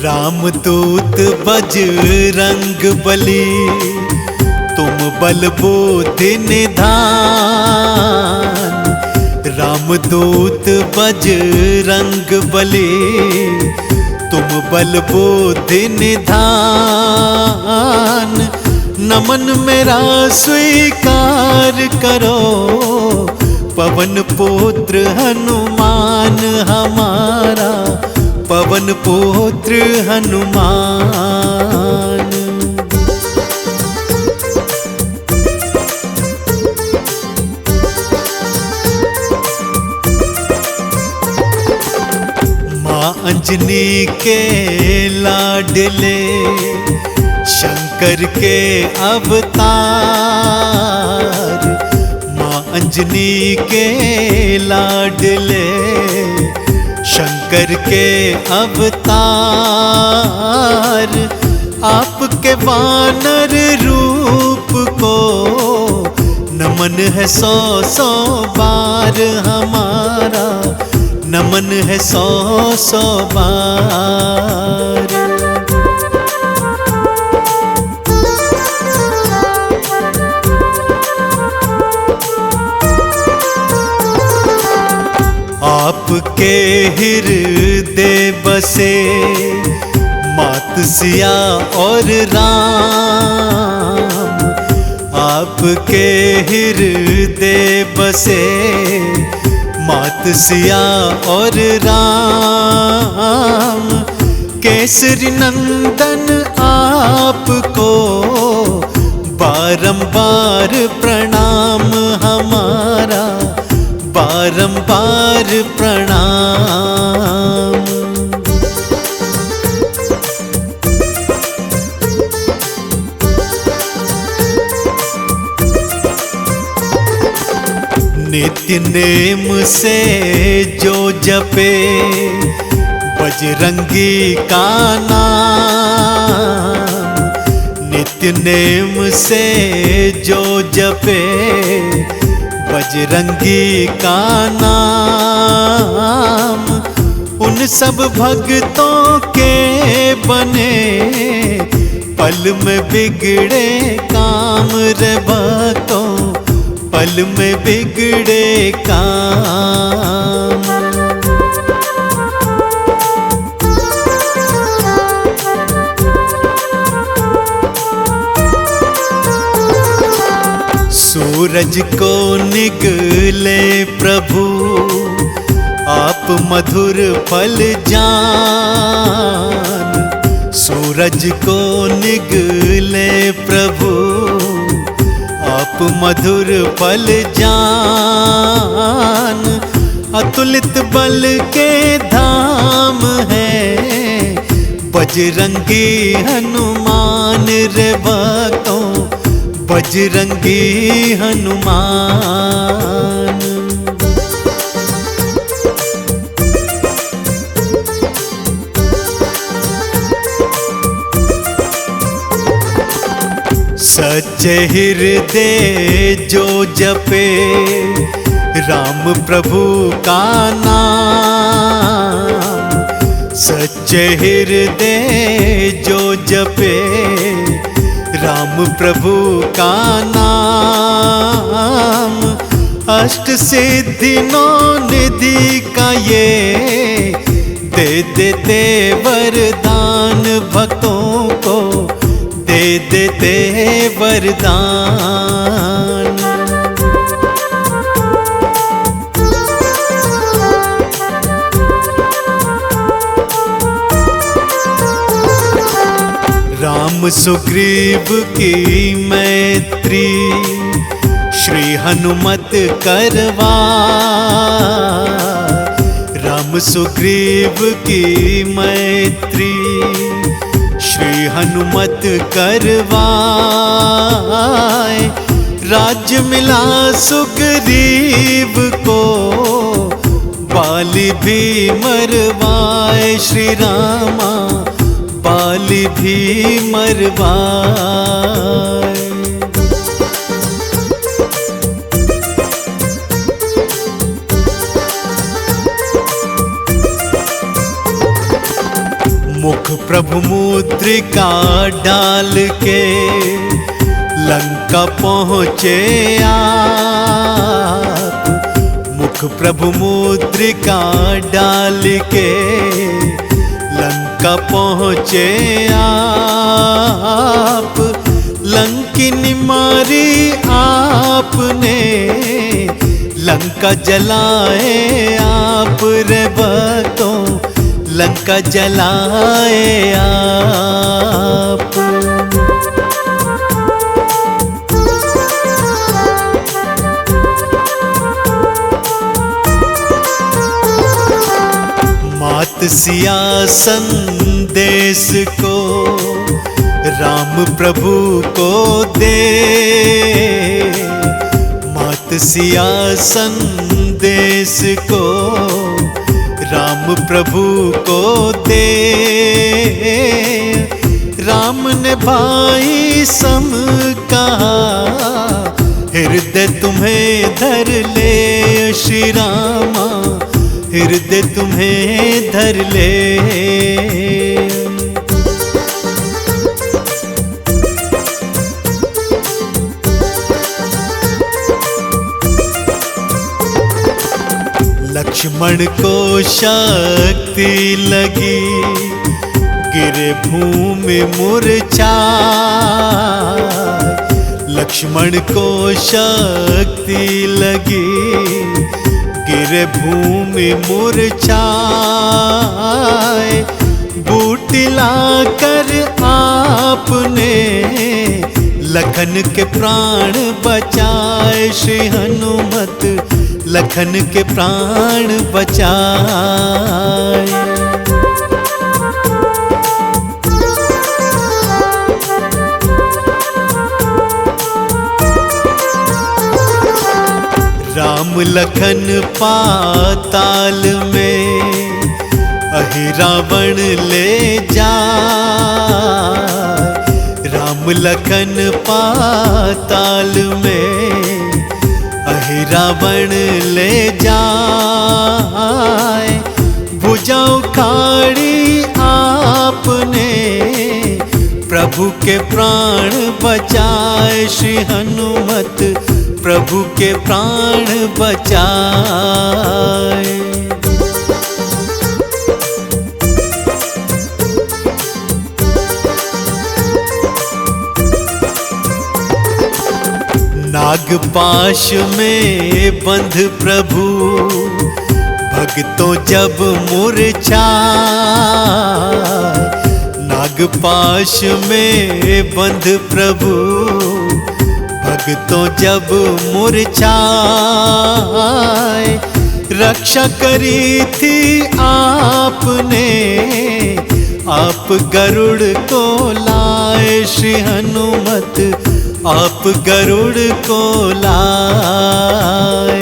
रामदूत बजरंग बली, तुम बल बुद्धि निधान। रामदूत बजरंग बली, तुम बल बुद्धि निधान। नमन मेरा स्वीकार करो, पवन पुत्र हनुमान हमारा, पवन पुत्र हनुमान। माँ अंजनी के लाडले, शंकर के अवतार। माँ अंजनी के लाडले, शंकर के अवतार। आपके वानर रूप को नमन है सौ सौ बार हमारा, नमन है सौ सौ बार। आपके हृदय बसे मात सिया और राम। आपके हृदय बसे मात सिया और राम। केसरी नंदन आपको बारंबार प्रणाम हमारा, बारंबार प्रणाम। नित्य नेम से जो जपे बजरंगी का नाम। नित्य नेम से जो जपे बजरंगी का नाम। उन सब भक्तों के बने पल में बिगड़े काम रे भक्तों, पल में बिगड़े काम। सूरज को निगले प्रभु, आप मधुर फल जान। सूरज को निगले प्रभु, आप मधुर फल जान। अतुलित बल के धाम है बजरंगी हनुमान रे भक्तों, बजरंगी हनुमान। सच्चे हृदय जो जपे राम प्रभु का नाम। सच्चे हृदय जो जपे राम प्रभु का नाम। अष्ट सिद्धि नौ निधि का ये दे देते वरदान भक्तों को, दे देते वरदान। राम सुग्रीव की मैत्री श्री हनुमत करवा। राम सुग्रीव की मैत्री श्री हनुमत करवाए। राज्य मिला सुग्रीव को, बाली भी मरवाए श्री रामा, बाली भी मरवाए। मुख प्रभु मुद्रिका डाल के लंका पहुँचे आप। मुख प्रभु मुद्रिका डाल के लंका पहुँचे आप। लंकिनी मारी आपने, लंका जलाए आप रे भक्तों, लंका जलाए आप। मात सिया संदेश को राम प्रभु को दे, मात सिया संदेश को राम प्रभु को दे। राम ने भाई सम कहा, हृदय तुम्हें धर ले श्री रामा, हृदय तुम्हें धर ले। लक्ष्मण को शक्ति लगी, गिरे भूमि मूर्छाए। लक्ष्मण को शक्ति लगी, गिरे भूमि मूर्छाए। बूटी लाकर आपने लखन के प्राण बचाए, श्री हनुमत लखन के प्राण बचाए। राम लखन पाताल में अहि रावण ले जाए। राम लखन पाताल में अहि रावण ले जाए। भुजा उखाड़ी आपने प्रभु के प्राण बचाए, श्री हनुमत प्रभु के प्राण बचाए। नागपाश में बंध प्रभु भक्तों जब मूर्छाए। नागपाश में बंध प्रभु भक्तों जब मूर्छाए। रक्षा करी थी आपने, आप गरुड़ को लाए, श्री हनुमत आप गरुड़ को लाए।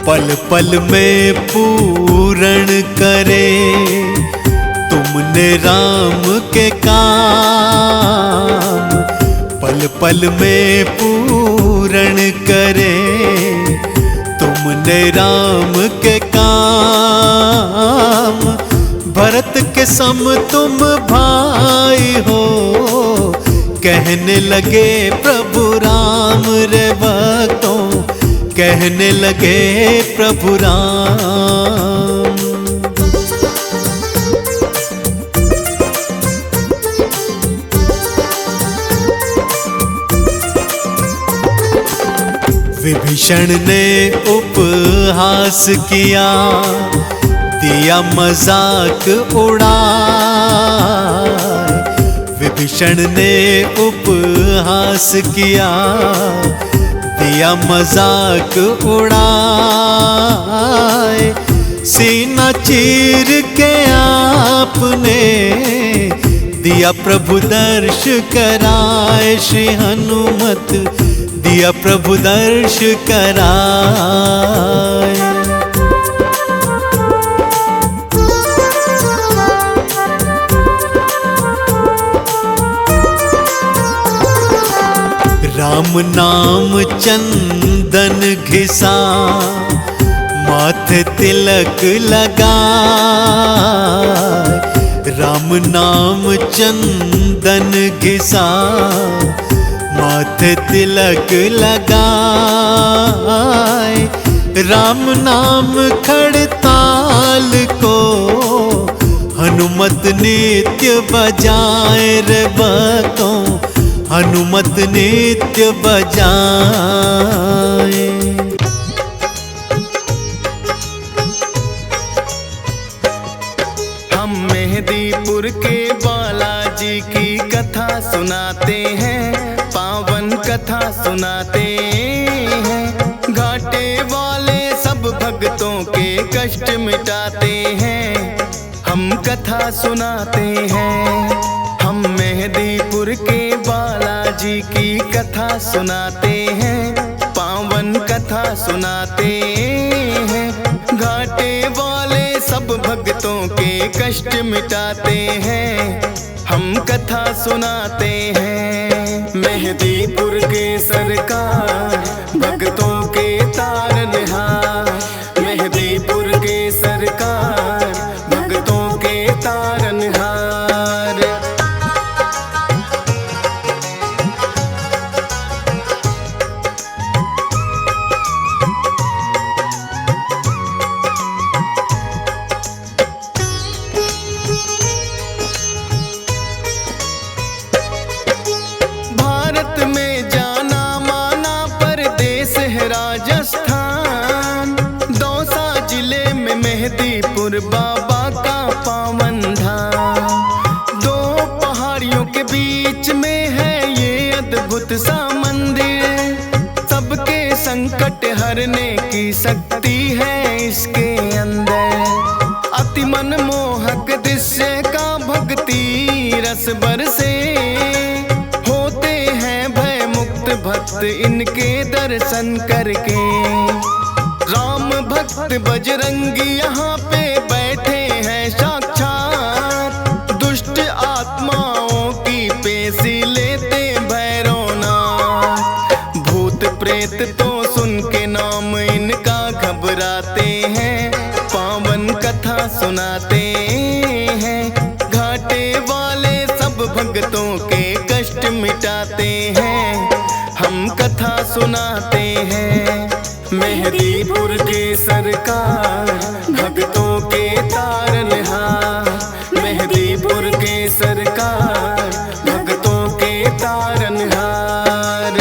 पल पल में पूर्ण करे तुमने राम के काम। पल पल में पूर्ण करे तुमने राम के काम। भरत के सम तुम भाई हो, कहने लगे प्रभु राम रे भक्तों, कहने लगे प्रभु राम। विभीषण ने उपहास किया, दिया मजाक उड़ाए। विभीषण ने उपहास किया, दिया मजाक उड़ाए। सीना चीर के आपने दिया प्रभु दर्श कराए, श्री हनुमत दिया प्रभु दर्श कराए। राम नाम चंदन घिसा, माथे तिलक लगा। राम नाम चंदन घिसा, माथे तिलक लगाए। राम नाम खड़ताल को हनुमत नित्य बजाए रे भक्तों, हनुमत नित्य बजाए। हम मेहंदीपुर के बालाजी की कथा सुनाते हैं, पावन कथा सुनाते हैं। घाटे वाले सब भक्तों के कष्ट मिटाते हैं, हम कथा सुनाते हैं। हम मेहंदीपुर के बालाजी की कथा सुनाते हैं, पावन कथा सुनाते हैं। घाटे वाले सब भक्तों के कष्ट मिटाते हैं, हम कथा सुनाते हैं। मेहंदीपुर के सरकार भक्तों के तारनहार, मेहंदीपुर के सरकार भक्तों के तारनहार। भारत में जाना माना परदेश है राजस्थान, दौसा जिले में मेहंदीपुर बाबा का पावन धाम। दो पहाड़ियों के बीच में है ये अद्भुत सा मंदिर, सबके संकट हरने की शक्ति है इसके अंदर। अति मनमोहक दृश्य का भक्ति रस बरसे, होते हैं भय मुक्त भक्त इनके दर्शन करके। राम भक्त बजरंगी यहाँ पे बैठे हैं साक्षात, दुष्ट आत्माओं की पेशी लेते भैरवनाथ। भूत प्रेत तो सुन के नाम इनका घबराते हैं, पावन कथा सुनाते हैं। घाटे वाले सब भक्तों के कष्ट मिटाते हैं, हम कथा सुनाते हैं। मेहंदीपुर के सरकार भक्तों के तारनहार, मेहंदीपुर के सरकार भक्तों के तारनहार।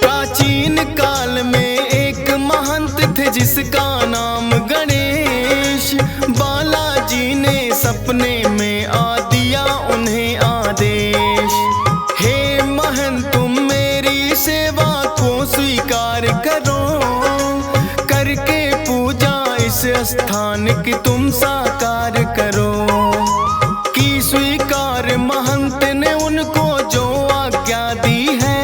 प्राचीन काल में एक महंत थे जिसका नाम गणेश। बालाजी ने सपने में आ दिया उन्हें आदेश, हे महंत तुम मेरी सेवा को स्वीकार करो, करके पूजा इस स्थान की तुम साकार करो। की स्वीकार महंत ने उनको जो आज्ञा दी है,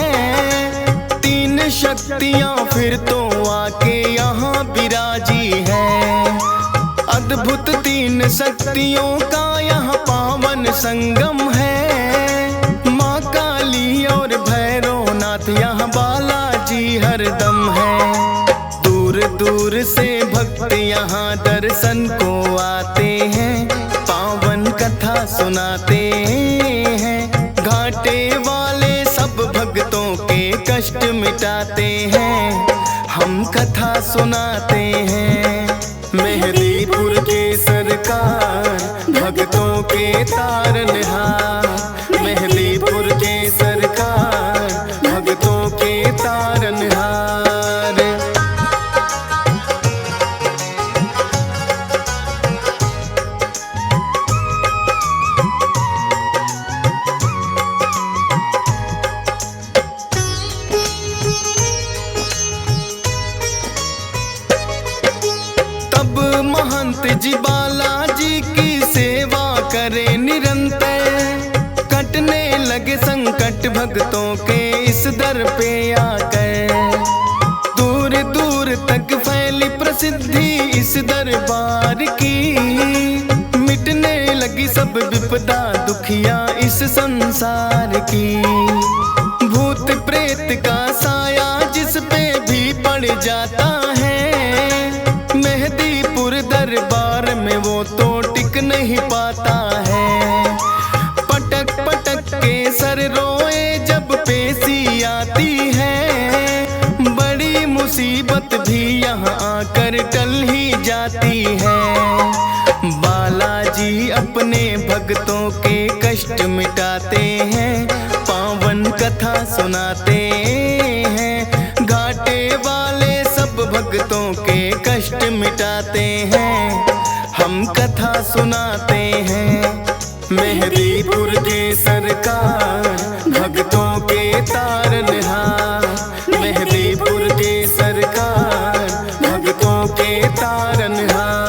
शक्तियां फिर तो आके यहाँ विराजी है। अद्भुत तीन शक्तियों का यहाँ पावन संगम है, माँ काली और भैरवनाथ यहाँ बालाजी हरदम है। दूर दूर से भक्त यहाँ दर्शन को आते हैं, पावन कथा सुनाते हैं। घाटे वाले सब भक्तों के कष्ट मिटाते हैं, हम कथा सुनाते हैं। मेहंदीपुर के सरकार भक्तों के तारनहार, मेहंदीपुर के सरकार भक्तों के तारनहार। महंत जी बालाजी की सेवा करे निरंतर, लगे संकट भक्तों के इस दर पे आकर। दूर दूर तक फैली प्रसिद्धि इस दरबार की, मिटने लगी सब विपदा दुखिया इस संसार की। भूत प्रेत का साया जिस पे भी पड़ जाता है, मेहदीपुर दरबार में वो तो टिक नहीं पाता है। पटक पटक के सर रोए जब पेशी आती है, बड़ी मुसीबत भी यहाँ आकर टल ही जाती है। बालाजी अपने भक्तों के कष्ट मिटाते हैं, पावन कथा सुनाते हैं। घाटे वाले सब भक्तों के कष्ट मिटाते हैं, हम कथा सुनाते हैं। मेहदीपुर के सरकार भक्तों के तारनहार, मेहदीपुर के सरकार भक्तों के तारनहार।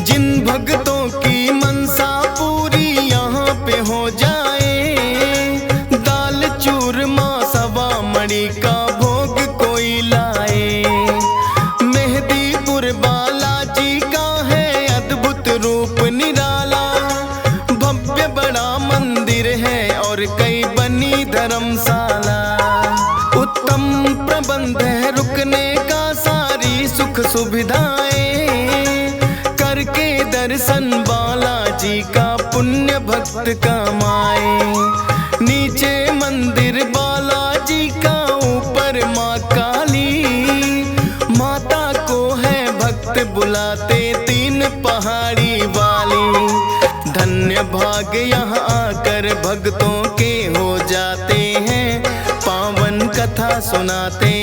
जिन भक्तों की मनसा पूरी यहाँ पे हो जाए, दाल चूरमा सवा मणि का भोग कोई लाए। मेहदीपुर बालाजी का है अद्भुत रूप निराला, भव्य बड़ा मंदिर है और कई बनी धर्मशाला। उत्तम प्रबंध है रुकने का, सारी सुख सुविधाएं करके दर्शन बालाजी का पुण्य भक्त कमाए। नीचे मंदिर बालाजी का, ऊपर माँ काली, माता को है भक्त बुलाते तीन पहाड़ी वाली। धन्य भाग यहाँ आकर भक्तों के हो जाते हैं, पावन कथा सुनाते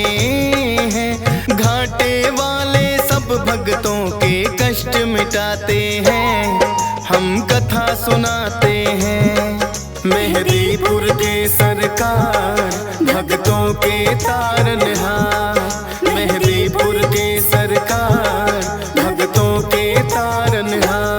हैं। घाटे वाले सब भक्तों के कष्ट मिटाते हैं, हम कथा सुनाते हैं। मेहदीपुर के सरकार भक्तों के तारनहार, मेहदीपुर के सरकार भक्तों के तारनहार।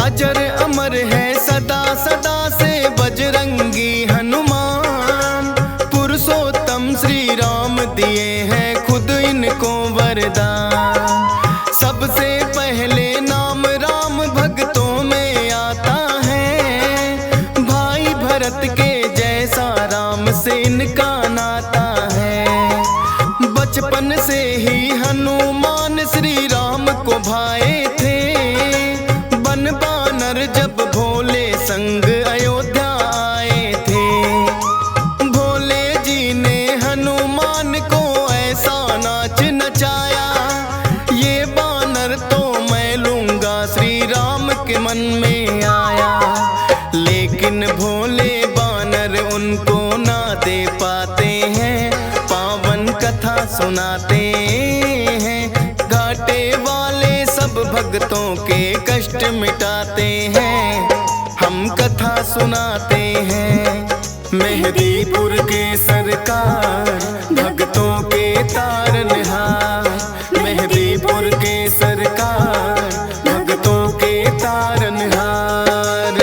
अजर अमर है सदा सदा से बजरंगी हनुमान, पुरुषोत्तम श्री राम दिए हैं खुद इनको वरदान। सबसे पहले नाम राम भक्तों में आता है, भाई भरत के जैसा राम से इनका नाता है। बचपन से ही हनुमान श्री राम को भाए थे, बानर जब भोले संग अयोध्या आए थे। भोले जी ने हनुमान को ऐसा नाच नचाया, ये बानर तो मैं लूंगा श्री राम के मन में आया। लेकिन भोले बानर उनको ना दे पाते हैं, पावन कथा सुनाते हैं। घाटे वाले सब भक्तों के कष्ट मिटाते हैं, हम कथा सुनाते हैं। मेहदीपुर के सरकार भक्तों के तारनहार, मेहदीपुर के सरकार भक्तों के तारनहार।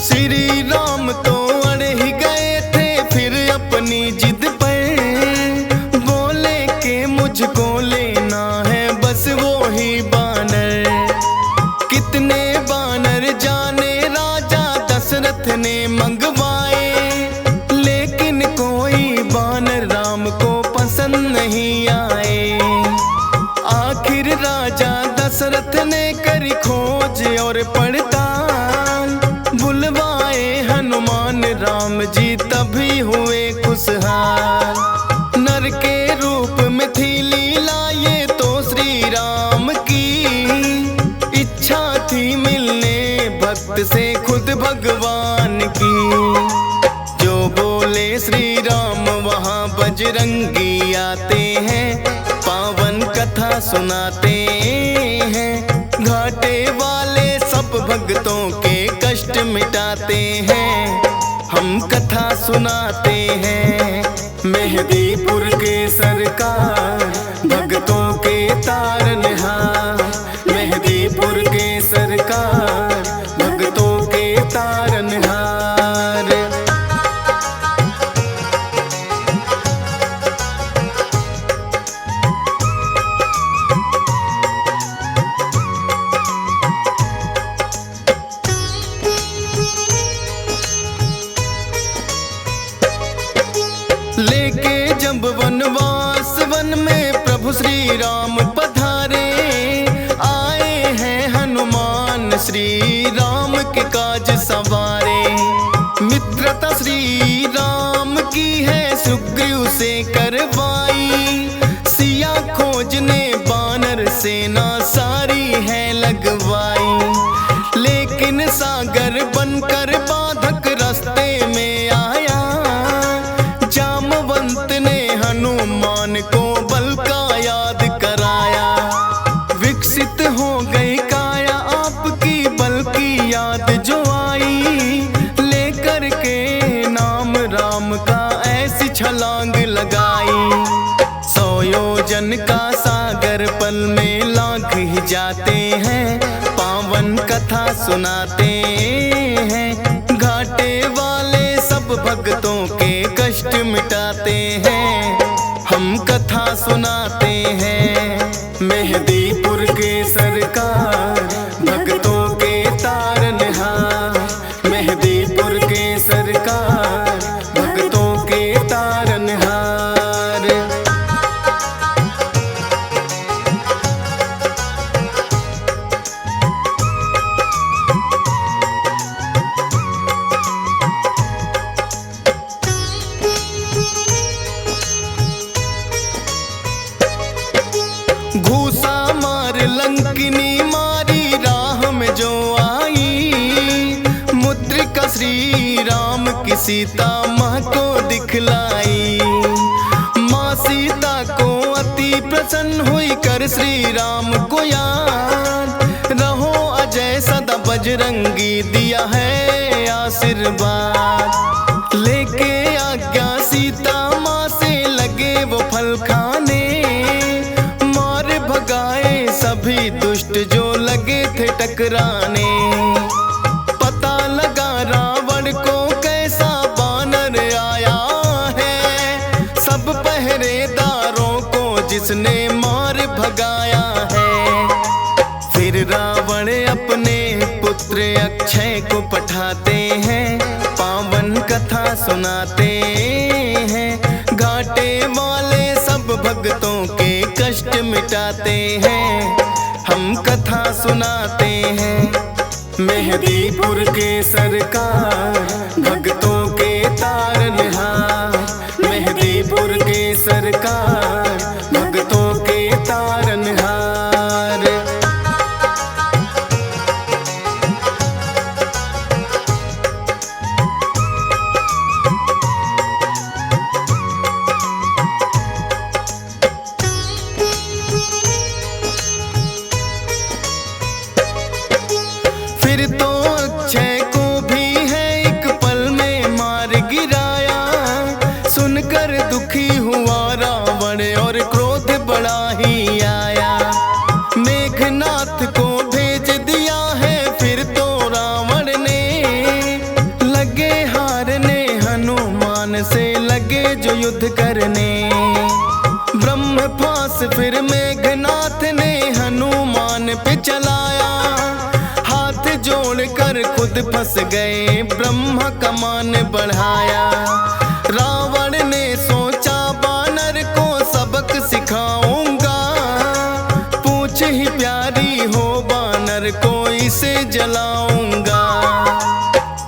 श्री राम तो अड़ ही गए थे फिर अपनी जिद पर, बोले के मुझको लेना है बस वो ही बानर। कितने बानर जाने राजा दशरथ ने मंगवाए, लेकिन कोई बानर राम को पसंद नहीं आए। आखिर राजा दशरथ ने करी खोज और पड़ताल, बुलवाए हनुमान राम जी तभी हुए खुशहाल। नर के रूप में थी लीला ये तो श्री राम की, इच्छा थी मिलने भक्त से खुद भगवान की। जो बोले श्री राम वहाँ बजरंगी आते हैं, पावन कथा सुनाते हैं। घाटे वाले सब भक्तों के कष्ट मिटाते हैं, हम कथा सुनाते हैं। मेहदीपुर के सरकार भक्तों के तारनहार, मेहदीपुर के सरकार भक्तों के तारनहार। लेके जब वनवास वन में प्रभु श्री राम पधारे, आए हैं हनुमान श्री राम के काज सवारे। मित्रता श्री राम की है सुग्रीव से करवाई, सिया खोजने बानर सेना सारी है लगवाई। लेकिन सागर बनकर बाधक रास्ते में आया, जामवंत ने हनुमान को बल का याद कराया। विकसित हो गई काया आपकी बल की याद जो आई, लेकर के नाम राम का ऐसी छलांग लगाई। 100 योजन का सागर पल में लांघ ही जाते हैं, पावन कथा सुनाते हैं। घाटे वाले सब भक्तों के कष्ट मिटाते हैं, हम कथा सुनाते हैं। मेहदीपुर के सरकार भक्तों के तारनहार, मेहदीपुर के सरकार भक्तों के तारनहार। घूसा मार लंकिनी मारी राह में जो आई, मुद्रिका श्री राम की सीता माँ को दिखलाई। माँ सीता को अति प्रसन्न हुई कर श्री राम को याद, रहो अजय सदा बजरंगी दिया है आशीर्वाद। लेके आज्ञा सीता माँ से लगे वो फल खाने, भगाए सभी दुष्ट जो लगे थे टकराने। पता लगा रावण को कैसा बानर आया है, सब पहरेदारों को जिसने मार भगाया है। फिर रावण अपने पुत्र अक्षय को पठाते हैं, पावन कथा सुनाते हैं। घाटे वाले सब भक्तों के कष्ट मिटाते हैं, हम कथा सुनाते हैं। मेहदीपुर के सरकार भक्तों के तारनहार, मेहदीपुर के सरकार भक्तों के तारनहार। फिर तो अक्षय को भी है एक पल में मार गिराया, सुनकर दुखी हुआ रावण और क्रोध बड़ा ही आया। मेघनाथ को भेज दिया है फिर तो रावण ने, लगे हारने हनुमान से लगे जो युद्ध करने। ब्रह्मपास फिर मेघनाथ ने हनुमान पे चलाया, जोड़कर खुद फंस गए ब्रह्मा का मान बढ़ाया। रावण ने सोचा बानर को सबक सिखाऊंगा, पूछ से जलाऊंगा।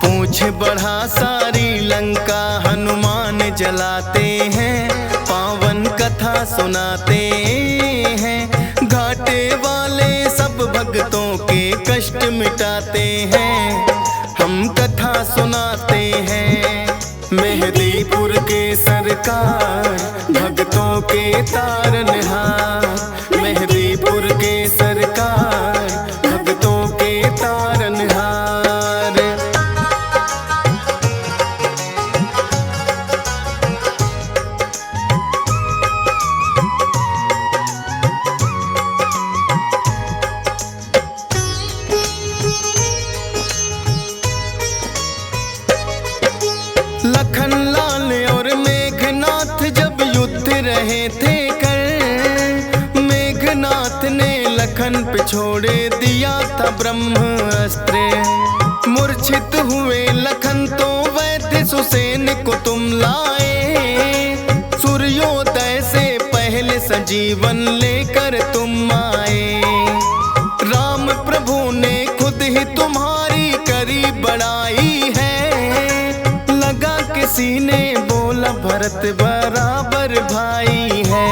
पूछ बढ़ा सारी लंका हनुमान जलाते हैं, पावन कथा सुनाते हैं। घाटे वाले सब भक्तों के कष्ट मिटाते हैं, हम कथा सुनाते हैं। मेहदीपुर के सरकार भक्तों के तारनहार, मेहदीपुर के सरकार भक्तों के तारनहार। लखनलाल और मेघनाथ जब युद्ध रहे थे कर, मेघनाथ ने लखन पे छोड़े दिया था ब्रह्मास्त्र। मूर्छित हुए लखन तो वैद्य सुसेन को तुम लाए, सूर्योदय से पहले सजीवन लेकर तुम आए। राम प्रभु ने खुद ही तुम्हारी करी बड़ाई है, किसी ने बोला भरत बराबर भाई है।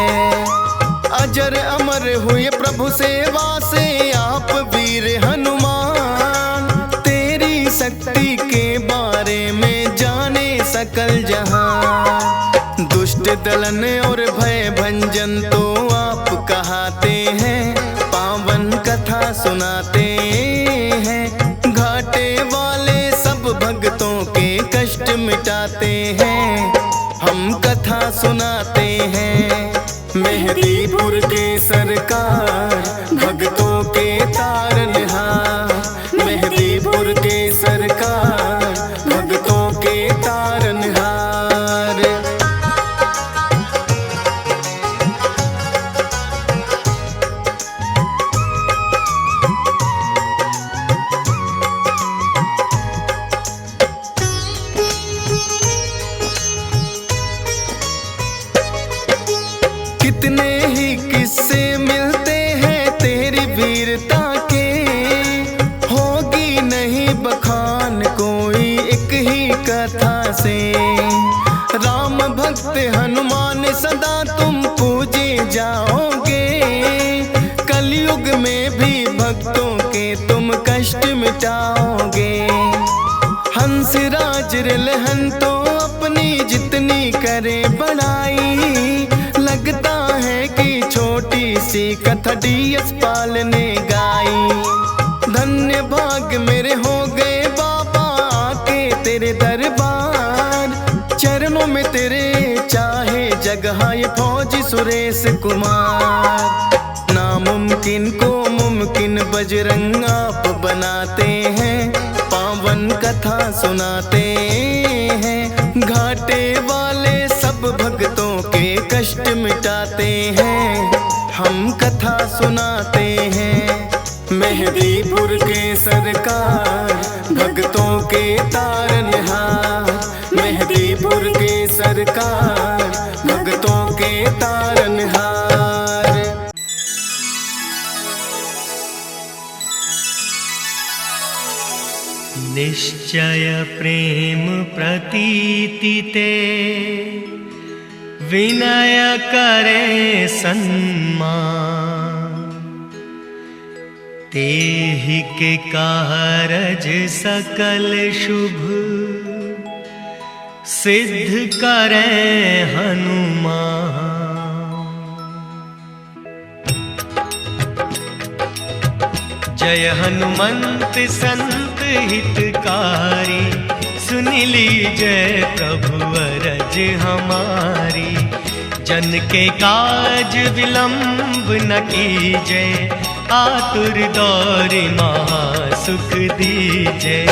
अजर अमर हुए प्रभु सेवा से आप वीर हनुमान, तेरी शक्ति के बारे में जाने सकल जहां। दुष्ट दलन और भय भंजन तो आप कहाते हैं, पावन कथा सुनाते हैं। घाटे वाले सब भक्तों के कष्ट मिटाते हैं, हम कथा सुनाते हैं। मेहदीपुर के सरकार भक्तों के तारनहार, मेहदीपुर के सरकार भक्तों के तारनहार। कितने ही किस्से मिलते हैं तेरी वीरता के, होगी नहीं बखान कोई एक ही कथा से। राम भक्त हनुमान सदा तुम पूजे जाओगे, कलयुग में भी भक्तों के तुम कष्ट मिटाओगे। हंसराज रिलहन तो अपनी जितनी करे बड़ाई, लगता है कि छोटी सी कथा डीएस पाल ने गाई। धन्य भाग मेरे हो गए बाबा आके तेरे दरबार, चरणों में तेरे चाहे जगह ये फौजी सुरेश कुमार। नामुमकिन को मुमकिन बजरंग आप बनाते हैं, पावन कथा सुनाते हैं। घाटे वाले सब भक्तों के कष्ट मिटाते हैं, हम कथा सुनाते हैं। मेहदीपुर के सरकार भक्तों के तारनहार, मेहदीपुर के सरकार भक्तों के तारनहार। निश्चय प्रेम प्रतीति ते, विनय करे सन्मान। तेहि के कारज सकल शुभ, सिद्ध करे हनुमान। जय हनुमंत संत हितकारी, सुन लीजय प्रभु अरज हमारी। जन के काज विलंब न कीजय, आतुर दौरि महा सुख दीजय।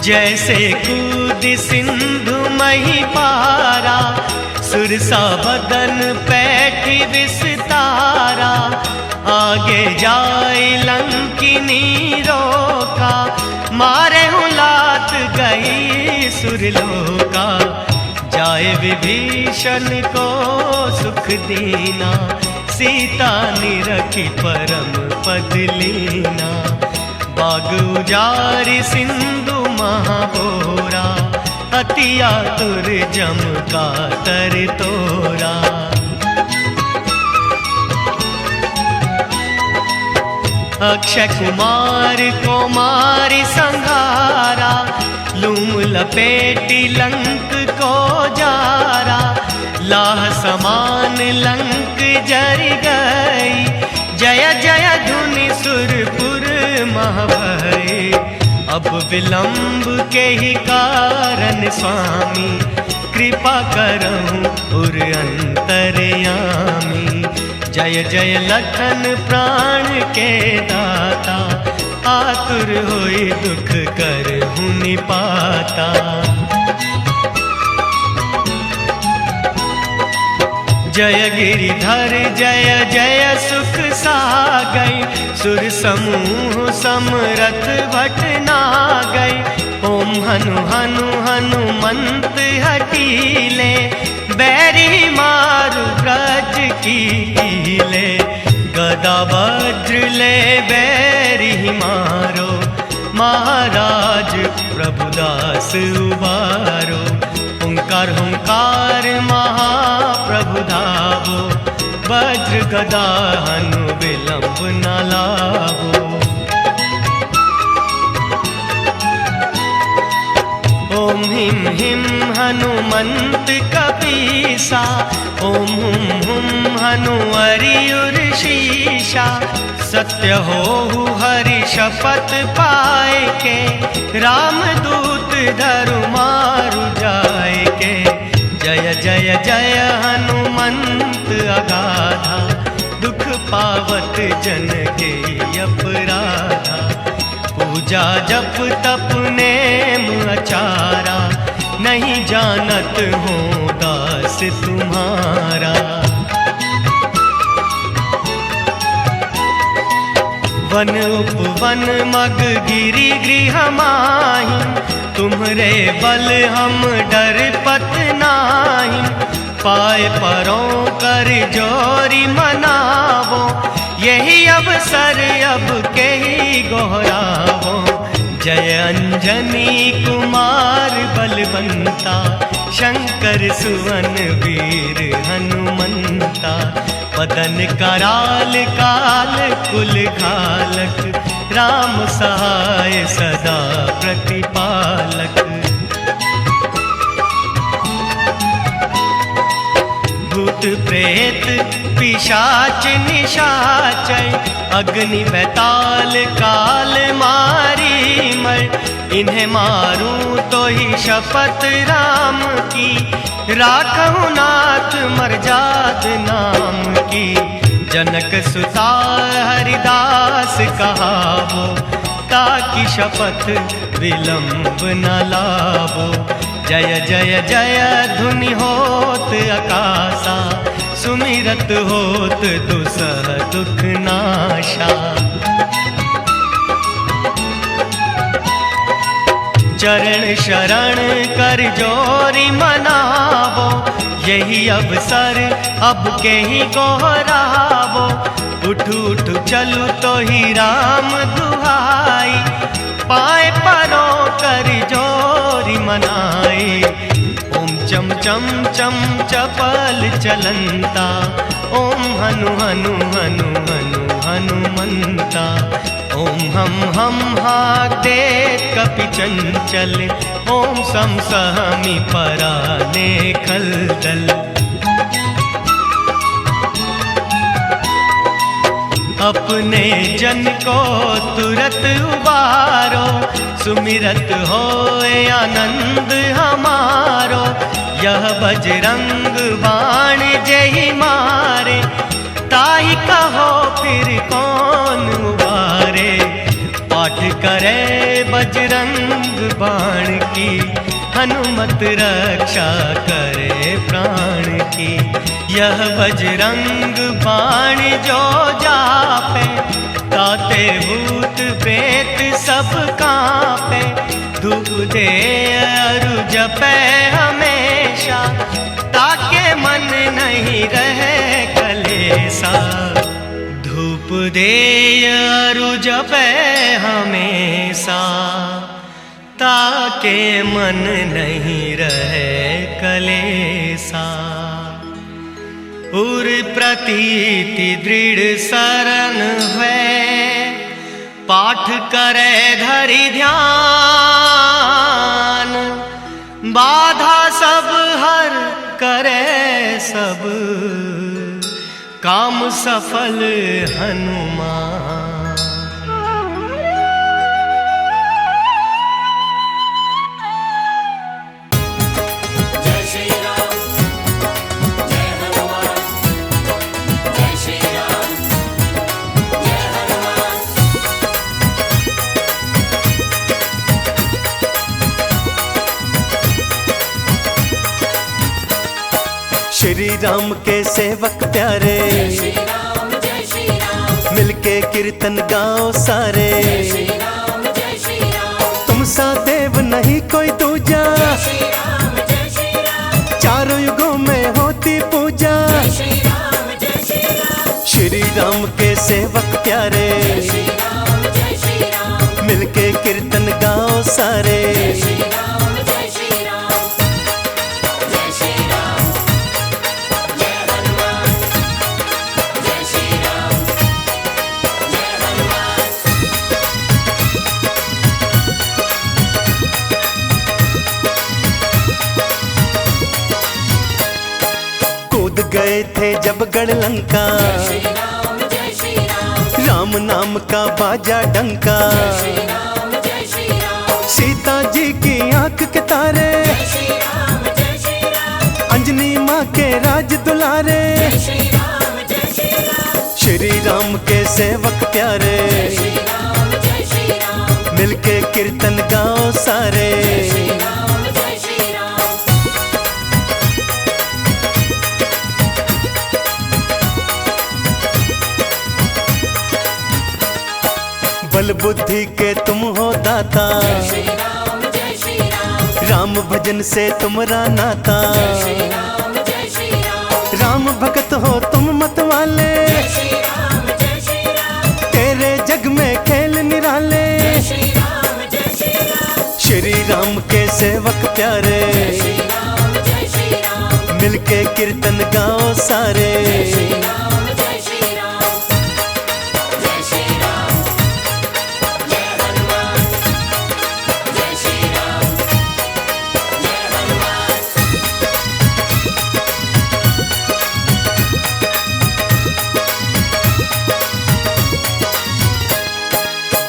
जैसे कूद सिंधु मही पारा, सुरसा बदन पैठी विस्तारा। आगे जाए लंकिनी रोका, मारे हुलात गई सुरलोका। जाए विभीषण को सुख दीना, सीता निरखी परम पद लीना। बाग उजारि सिंधु महाबोरा, अति आतुर जम का तर तोरा। अक्षय कुमार को मारी संघारा, लूम लपेटी लंक को जारा। लाह समान लंक जर गई, जय जय धुनि सुरपुर मह भई। अब विलंब के ही कारण स्वामी, कृपा करहु उर अंतर्यामी। जय जय लखन प्राण के दाता, आतुर होई दुख करहु निपाता। जय गिरिधर जय जय सुख सागई, सुर समूह समरथ भट नागई। ओम हनु हनु हनुमंत हटीले, बैरी मारु ब्रज की कीले। गदा वज्र ले बैरी मारो, महाराज प्रभुदास उबारो। हुंकार हुंकार महाप्रभु धावो, वज्र गदा हनु विलंब न लावो। ओम हिम हिम हनुमंत कपीसा, ओम हुम हुम हनु अरियुर शीशा। सत्य होहु हरि शपथ पाए के, रामदूत धरु मारु जाए के। जय जय जय हनुमंत अगाधा, दुख पावत जन के अपराधा। पूजा जप तप नेम अचारा, नहीं जानत हो दास तुम्हारा। वन उपवन मग गिरि गृह माहि, तुम्हरे बल हम डर पत नाही। पाए परों कर जोरी मनावो, यही अवसर अब के ही गोहरावो। जय अंजनी कुमार बलवंता, शंकर सुवन वीर हनुमंता। पदन कराल काल कुल घालक, राम सहाय सदा प्रतिपालक। भूत प्रेत पिशाच निशाचर, अग्नि बैताल काल मारी मर। इन्हें मारूं तो ही शपथ राम की, राखहु नाथ मर्जाद नाम की। जनक सुता हरिदास कहावो, ताकि शपथ विलंब न लावो। जय जय जय धुनि होत आकाशा, सुमिरत होत दुसह दुख नाशा। चरण शरण कर जोरी मनावो, यही अवसर अब के ही गोहरावो। उठ उठ चलू तो ही राम दुहाई, पाए परों कर जोरी मनाई। ओम चम चम चम चपल चलंता, ओम हनु हनु हनु हनु हनुमंता। ओम हम हाक देत कपि चंचल, ओम सम सहमी पराने खलदल। अपने जन को तुरत उबारो, सुमिरत होए आनंद हमारो। यह बजरंग बाण जेहि मारे, ताहि कहो फिर कौन उबारे। पाठ करे बजरंग बाण की, हनुमत रक्षा करे प्राण की। यह बजरंग बाण जो जापे, ताते भूत प्रेत सब कांपे। धूप दे अरु जपे हमेशा, ताके मन नहीं रहे कलेसा। गुरुदेय अरु जपै हमेशा, ताके मन नहीं रहे कलेसा। उर प्रतीति दृढ़ शरण है, पाठ करे धरि ध्यान। बाधा सब हर करे सब, काम सफल हनुमान। जय श्री राम, जय हनुमान। जय श्री राम, जय हनुमान। श्री राम के सेवक प्यारे, जय श्री राम, जय श्री राम। मिलके कीर्तन गाओ सारे। जय श्री राम, जय श्री राम। तुम सा देव नहीं कोई दूजा, जय श्री राम, जय श्री राम। चारों युगों में होती पूजा। जय श्री राम, जय श्री राम। श्री राम के सेवक प्यारे, जय श्री राम, जय श्री राम। मिलके कीर्तन गाओ सारे। जय श्री राम, जय श्री राम। जय श्री राम, जय हनुमान। जय श्री राम, जय हनुमान। कूद गए थे जब गढ़लंका, जय श्री राम, जय श्री राम। राम नाम का बाजा डंका। जय श्री राम, जय श्री राम। सीता जी की आंख के तारे, जय श्री राम, जय श्री राम। अंजनी माँ के राज दुलारे। जय श्री राम, जय श्री राम। श्री राम के सेवक प्यारे, जय श्री राम, जय श्री राम। मिलके कीर्तन गाओ सारे। जय श्री राम, जय श्री राम। बल बुद्धि के तुम हो दाता, जय श्री राम, जय श्री राम। राम भजन से तुमरा नाता। जय श्री राम, जय श्री राम। राम भगत हो तुम मत वाले, जय श्री राम, जय श्री राम। तेरे जग में खेल निराले। जय श्री राम, जय श्री राम। श्री राम के सेवक प्यारे, जय श्री राम, जय श्री राम। मिलके कीर्तन गाओ सारे। जय श्री राम, जय श्री राम। जय श्री राम, जय हनुमान। जय श्री राम, जय हनुमान।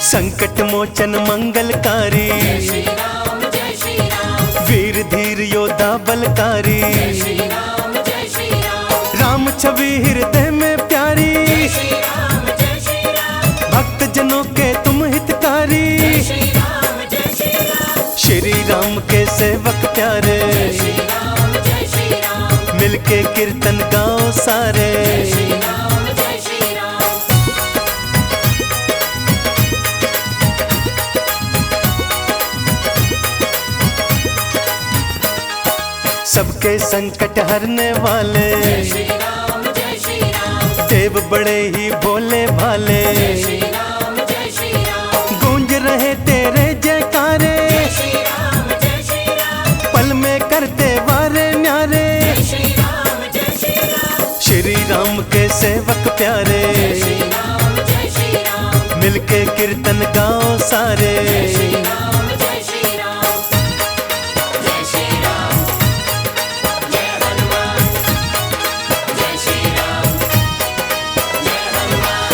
संकट मोचन मंगलकारी, जय श्री राम, जय श्री राम। वीर धीर योद्धा बलकारी। जय श्री राम, जय श्री राम। राम छवि हृदय में प्यारी, जय श्री राम, जय श्री राम। भक्त जनों के तुम हितकारी। जय श्री राम, जय श्री राम। श्री राम के सेवक प्यारे, जय श्री राम, जय श्री राम। मिलके कीर्तन गाओ सारे। जय श्री राम, जय श्री राम। सबके संकट हरने वाले, जय श्री राम, जय श्री राम। देव बड़े ही भोले भाले। जय श्री राम, जय श्री राम। गूंज रहे तेरे जयकारे, जय श्री राम, जय श्री राम। पल में करते वारे न्यारे। जय श्री राम, जय श्री राम। श्री राम के सेवक प्यारे, जय श्री राम, जय श्री राम। मिलके कीर्तन गाओ सारे। जय श्री राम, जय श्री राम। जय श्री राम, जय हनुमान। जय श्री राम, जय हनुमान।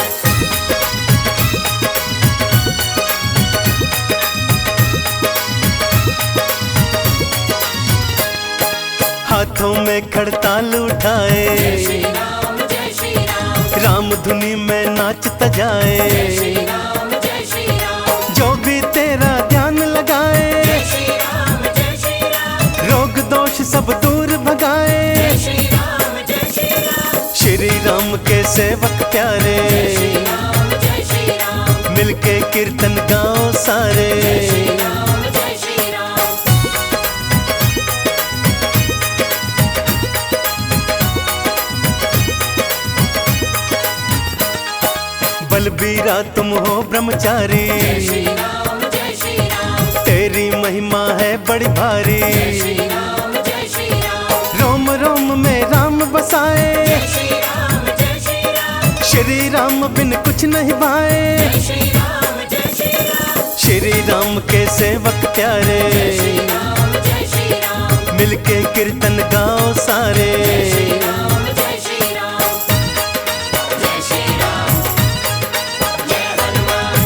हाथों में खड़ताल उठाए, जय श्री राम, जय श्री राम। राम धुनी में नाचता जाए। जय श्री राम, जय श्री राम। जो भी तेरा ध्यान लगाए, जय श्री राम, जय श्री राम। रोग दोष सब दूर भगाए। जय श्री राम, जय श्री राम। श्री राम के सेवक प्यारे, जय श्री राम, जय श्री राम। मिलके कीर्तन गाओ सारे। जय श्री राम, जय श्री राम। बल बलबीरा तुम हो ब्रह्मचारी, श्री राम जय श्री राम, तेरी महिमा है बड़ी भारी। श्री राम जय श्री राम, रोम रोम में राम बसाए, जय श्री राम जय श्री राम, श्री राम बिन कुछ नहीं भाए। जय श्री राम जय श्री राम, श्री राम के सेवक प्यारे, श्री राम जय श्री राम, मिलके कीर्तन गाओ सारे। श्री राम जय श्री राम, जय श्री राम, जय हनुमान,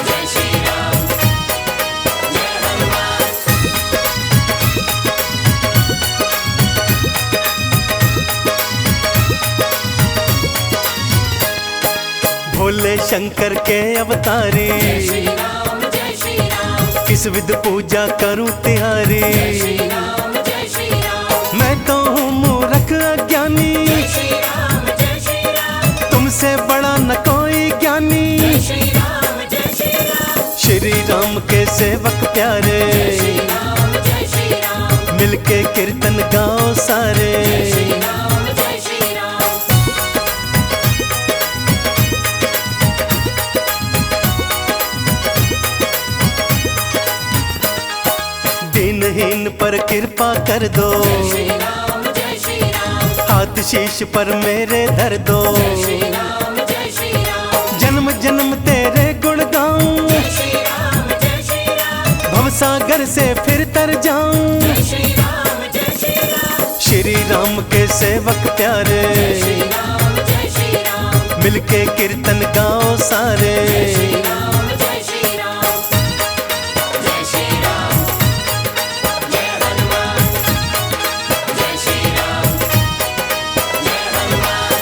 जय श्री राम, जय हनुमान। भोले शंकर के अवतारी, श्री राम जय श्री राम, किस विध पूजा करूं तिहारी। श्री राम जय श्री राम, मैं तो हूँ मूर्ख अज्ञानी, जय श्री राम जय श्री राम, तुमसे बड़ा न कोई ज्ञानी। श्री राम जय श्री राम, श्री राम के सेवक प्यारे, श्री राम जय श्री राम, मिलके कीर्तन गाओ सारे। श्री राम जय श्री राम। दीनहीन पर कृपा कर दो, श्री राम जय श्री राम, हाथ शीश पर मेरे धर दो। श्री राम जय श्री राम, जन्म जन्म तेरे गुण गाऊं, श्री राम जय श्री राम, भवसागर से फिर तर जाऊं। श्री राम जय श्री राम, श्री राम के सेवक प्यारे, श्री राम जय श्री राम, मिलके कीर्तन गाओ सारे। श्री राम जय श्री राम, जय श्री राम, जय हनुमान, जय श्री राम, जय हनुमान।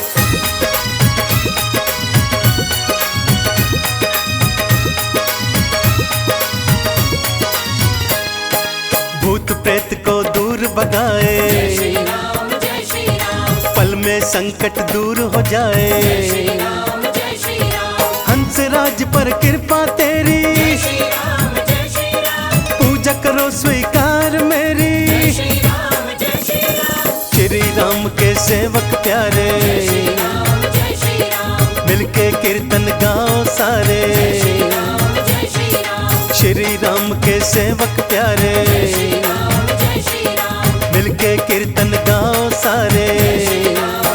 भूत प्रेत को दूर भगाए, श्री राम जय श्री राम, पल में संकट दूर हो जाए। श्री राम जय श्री राम, हंस राज पर कृपा तेरी, श्री राम जय श्री राम, पूजा करो स्वीकार मेरी। श्री राम जय श्री राम, श्री राम के सेवक प्यारे, श्री राम जय श्री राम, मिलके कीर्तन गाओ सारे। श्री राम जय श्री राम, श्री राम के सेवक प्यारे, श्री राम जय श्री राम, मिलके कीर्तन गाओ सारे। श्री राम